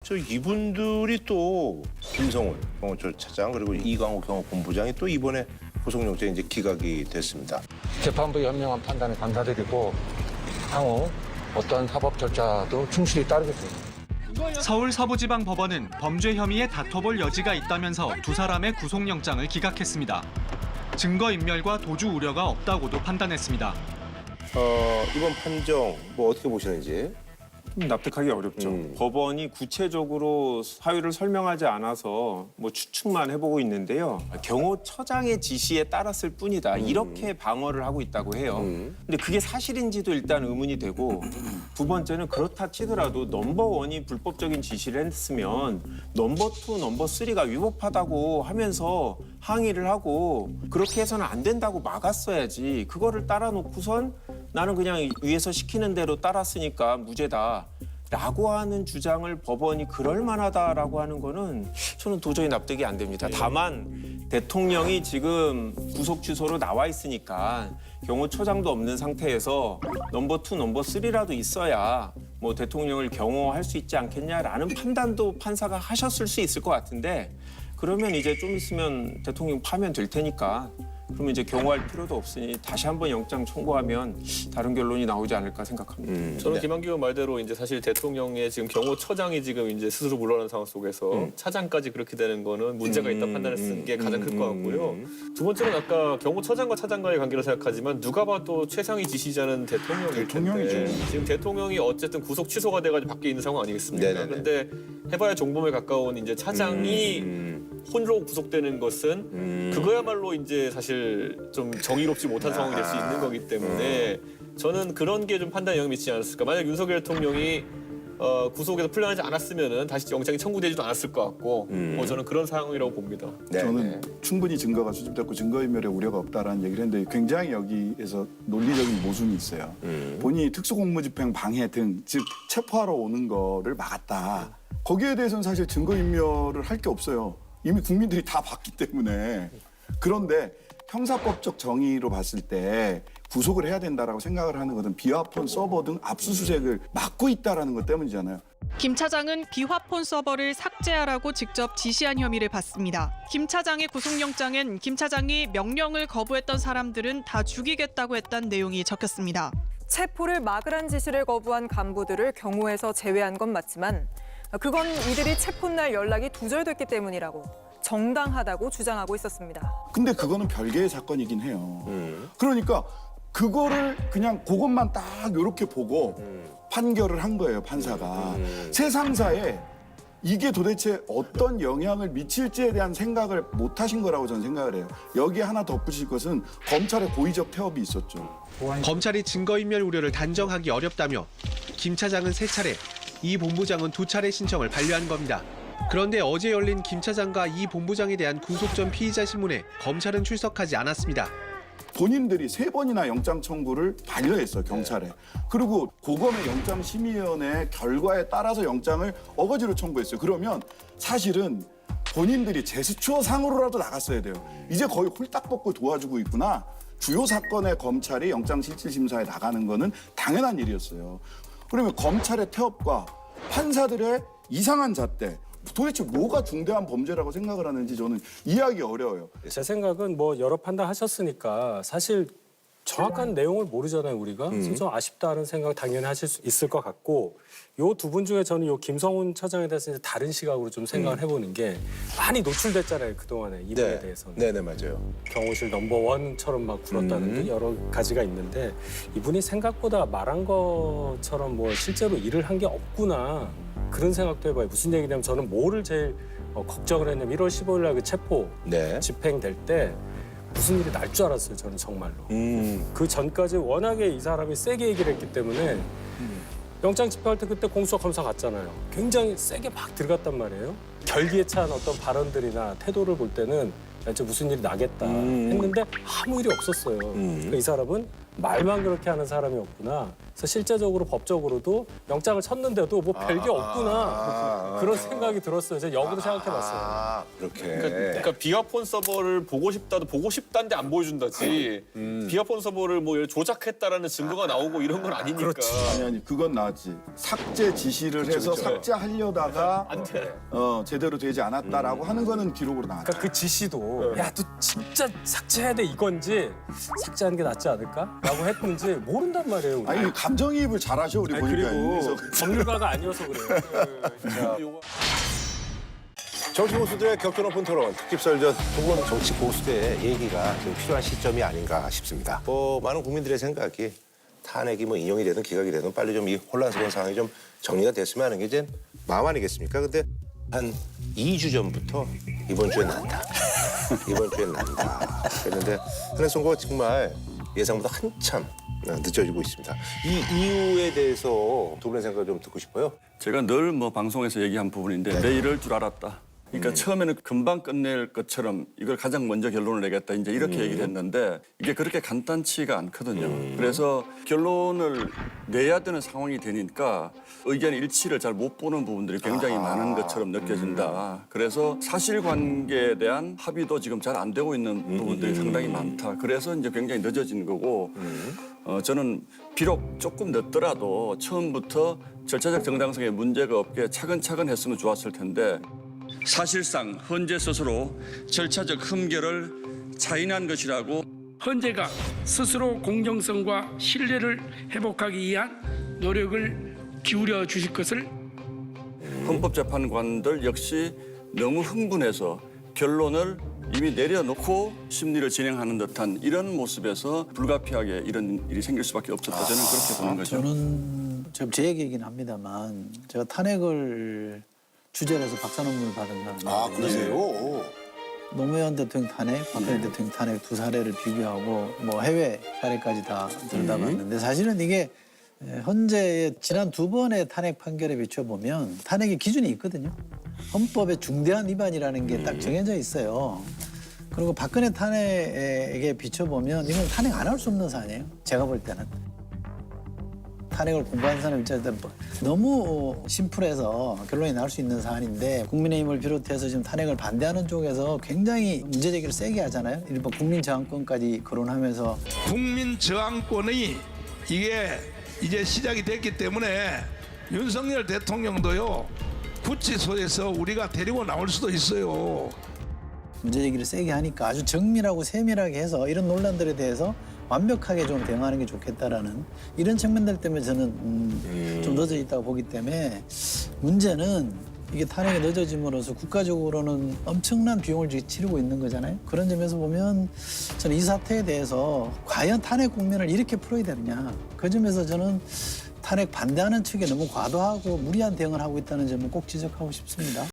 저 이분들이 또 김성훈 경호처차장 그리고 이광호 경호본부장이 또 이번에 구속영장이 이제 기각이 됐습니다. 재판부의 현명한 판단에 감사드리고 향후 어떤 사법 절차도 충실히 따르겠습니다. 서울서부지방법원은 범죄 혐의에 다퉈볼 여지가 있다면서 두 사람의 구속영장을 기각했습니다. 증거인멸과 도주 우려가 없다고도 판단했습니다. 이번 판정 뭐 어떻게 보시는지? 납득하기 어렵죠. 법원이 구체적으로 사유를 설명하지 않아서 뭐 추측만 해보고 있는데요. 경호처장의 지시에 따랐을 뿐이다. 이렇게 방어를 하고 있다고 해요. 근데 그게 사실인지도 일단 의문이 되고 두 번째는 그렇다 치더라도 넘버원이 불법적인 지시를 했으면 넘버2, 넘버3가 위법하다고 하면서 항의를 하고 그렇게 해서는 안 된다고 막았어야지. 그거를 따라놓고선 나는 그냥 위에서 시키는 대로 따랐으니까 무죄다. 라고 하는 주장을 법원이 그럴 만하다라고 하는 거는 저는 도저히 납득이 안 됩니다. 다만 대통령이 지금 구속 취소로 나와 있으니까 경호처장도 없는 상태에서 넘버2, 넘버3라도 있어야 뭐 대통령을 경호할 수 있지 않겠냐라는 판단도 판사가 하셨을 수 있을 것 같은데 그러면 이제 좀 있으면 대통령 파면 될 테니까 그러면 이제 경호할 필요도 없으니 다시 한번 영장 청구하면 다른 결론이 나오지 않을까 생각합니다. 저는 김한규 의원 말대로 이제 사실 대통령의 지금 경호처장이 지금 이제 스스로 물러난 상황 속에서 차장까지 그렇게 되는 거는 문제가 있다 판단했은 게 가장 클 것 같고요. 두 번째는 아까 경호처장과 차장과의 관계를 생각하지만 누가 봐도 최상위 지시자는 대통령일 텐데 지금 대통령이 어쨌든 구속 취소가 돼가지고 밖에 있는 상황 아니겠습니까? 그런데 해봐야 종범에 가까운 이제 차장이 홀로 구속되는 것은 그거야말로 이제 사실 좀 정의롭지 못한 상황이 될 수 있는 거기 때문에 저는 그런 게 좀 판단에 영향을 미치지 않았을까. 만약 윤석열 대통령이 구속에서 풀려나지 않았으면은 다시 영장이 청구되지도 않았을 것 같고 저는 그런 상황이라고 봅니다. 저는 충분히 증거가 수집됐고 증거인멸의 우려가 없다라는 얘기를 했는데 굉장히 여기에서 논리적인 모순이 있어요. 본인이 특수공무집행 방해 등 즉 체포하러 오는 거를 막았다. 거기에 대해서는 사실 증거인멸을 할 게 없어요. 이미 국민들이 다 봤기 때문에. 그런데 형사법적 정의로 봤을 때 구속을 해야 된다라고 생각을 하는 것은 비화폰 서버 등 압수수색을 막고 있다라는 것 때문이잖아요. 김 차장은 비화폰 서버를 삭제하라고 직접 지시한 혐의를 받습니다. 김 차장의 구속영장엔 김 차장이 명령을 거부했던 사람들은 다 죽이겠다고 했다는 내용이 적혔습니다. 체포를 막으란 지시를 거부한 간부들을 경호에서 제외한 건 맞지만 그건 이들이 체포날 연락이 두절됐기 때문이라고 정당하다고 주장하고 있었습니다. 근데 그거는 별개의 사건이긴 해요. 그러니까 그거를 그냥 그것만 딱 이렇게 보고 판결을 한 거예요, 판사가. 세상사에 이게 도대체 어떤 영향을 미칠지에 대한 생각을 못 하신 거라고 저는 생각을 해요. 여기에 하나 덧붙일 것은 검찰의 고의적 태업이 있었죠. 검찰이 증거인멸 우려를 단정하기 어렵다며 김 차장은 3차례, 이 본부장은 2차례 신청을 반려한 겁니다. 그런데 어제 열린 김 차장과 이 본부장에 대한 구속 전 피의자 신문에 검찰은 출석하지 않았습니다. 본인들이 3번이나 영장 청구를 반려했어요, 경찰에. 그리고 고검의 영장심의위원회 결과에 따라서 영장을 어거지로 청구했어요. 그러면 사실은 본인들이 제스처상으로라도 나갔어야 돼요. 이제 거의 홀딱 벗고 도와주고 있구나. 주요 사건의 검찰이 영장실질심사에 나가는 거는 당연한 일이었어요. 그러면 검찰의 태업과 판사들의 이상한 잣대, 도대체 뭐가 중대한 범죄라고 생각을 하는지 저는 이해하기 어려워요. 제 생각은 뭐 여러 판단하셨으니까 사실 정확한 내용을 모르잖아요, 우리가. 그래서 좀 아쉽다는 생각 당연히 하실 수 있을 것 같고 요 두 분 중에 저는 요 김성훈 차장에 대해서 이제 다른 시각으로 좀 생각을 해보는 게 많이 노출됐잖아요, 그동안에 이분에 대해서는. 네네, 맞아요. 경호실 넘버원처럼 막 굴었다는 게 여러 가지가 있는데 이분이 생각보다 말한 것처럼 뭐 실제로 일을 한 게 없구나. 그런 생각도 해봐요. 무슨 얘기냐면 저는 뭐를 제일 걱정을 했냐면 1월 15일 날 그 체포 집행될 때 무슨 일이 날 줄 알았어요, 저는 정말로. 그 전까지 워낙에 이 사람이 세게 얘기를 했기 때문에 영장 집행할 때 그때 공수처검사 갔잖아요. 굉장히 세게 막 들어갔단 말이에요. 결기에 찬 어떤 발언들이나 태도를 볼 때는 이제 무슨 일이 나겠다 했는데 아무 일이 없었어요. 그러니까 이 사람은 말만 그렇게 하는 사람이 없구나. 그래서 실제적으로 법적으로도 영장을 쳤는데도 뭐 별게 없구나. 그런 생각이 들었어요. 제가 역으로 생각해봤어요. 그렇게. 그러니까 비화폰 서버를 보고 싶다도 보고 싶다는데 안 보여준다지. 비화폰 서버를 뭐 조작했다라는 증거가 나오고 이런 건 아니니까. 아니 그건 나지. 삭제 지시를 해서 삭제하려다가 안 돼. 제대로 되지 않았다라고 하는 거는 기록으로 나왔죠. 그러니까 그 지시도 야, 너 진짜 삭제해야 돼 이건지 삭제하는 게 낫지 않을까? 라고 했는지 모른단 말이에요. 우리. 아니 감정이입을 잘하셔 우리 보니까. 그리고 법률가가 아니어서 그래요. 정치 고수들의 격전 높은 토론, 특집설전 두 분 정치 고수들의 얘기가 좀 필요한 시점이 아닌가 싶습니다. 많은 국민들의 생각이 탄핵이 뭐 인용이 되든 기각이 되든 빨리 좀 이 혼란스러운 상황이 좀 정리가 됐으면 하는 게 이제 마음 아니겠습니까? 근데 한 2주 전부터 이번 주에 난다. 이번 주에 난다. 그랬는데 탄핵 선고가 정말 예상보다 한참 늦어지고 있습니다. 이 이유에 대해서 두 분의 생각을 좀 듣고 싶어요. 제가 늘 뭐 방송에서 얘기한 부분인데 내 일을 줄 알았다. 그러니까 처음에는 금방 끝낼 것처럼 이걸 가장 먼저 결론을 내겠다 이제 이렇게 얘기를 했는데 이게 그렇게 간단치가 않거든요. 그래서 결론을 내야 되는 상황이 되니까 의견 일치를 잘 못 보는 부분들이 굉장히 많은 것처럼 느껴진다. 그래서 사실관계에 대한 합의도 지금 잘 안 되고 있는 부분들이 상당히 많다. 그래서 이제 굉장히 늦어진 거고 저는 비록 조금 늦더라도 처음부터 절차적 정당성에 문제가 없게 차근차근 했으면 좋았을 텐데 사실상 헌재 스스로 절차적 흠결을 차인한 것이라고 헌재가 스스로 공정성과 신뢰를 회복하기 위한 노력을 기울여 주실 것을 헌법재판관들 역시 너무 흥분해서 결론을 이미 내려놓고 심리를 진행하는 듯한 이런 모습에서 불가피하게 이런 일이 생길 수밖에 없었다. 저는 그렇게 보는 거죠. 저는 지금 제 얘기이긴 합니다만 제가 탄핵을 주제로 해서 박사 논문을 받은 사람입니다. 그러세요? 노무현 대통령 탄핵, 박근혜 대통령 탄핵 두 사례를 비교하고 뭐 해외 사례까지 다 들여다봤는데 사실은 이게 헌재의 지난 두 번의 탄핵 판결에 비춰보면 탄핵의 기준이 있거든요. 헌법의 중대한 위반이라는 게 딱 정해져 있어요. 그리고 박근혜 탄핵에 비춰보면 이건 탄핵 안 할 수 없는 사안이에요. 제가 볼 때는. 탄핵을 공부하는 사람 입장에서 너무 심플해서 결론이 나올 수 있는 사안인데 국민의힘을 비롯해서 지금 탄핵을 반대하는 쪽에서 굉장히 문제 제기를 세게 하잖아요. 일본 국민저항권까지 거론하면서 국민저항권이 이게 이제 시작이 됐기 때문에 윤석열 대통령도요 구치소에서 우리가 데리고 나올 수도 있어요. 문제 제기를 세게 하니까 아주 정밀하고 세밀하게 해서 이런 논란들에 대해서 완벽하게 좀 대응하는 게 좋겠다라는 이런 측면들 때문에 저는 좀 늦어져 있다고 보기 때문에 문제는 이게 탄핵이 늦어짐으로써 국가적으로는 엄청난 비용을 치르고 있는 거잖아요. 그런 점에서 보면 저는 이 사태에 대해서 과연 탄핵 국면을 이렇게 풀어야 되느냐. 그 점에서 저는 탄핵 반대하는 측에 너무 과도하고 무리한 대응을 하고 있다는 점을 꼭 지적하고 싶습니다.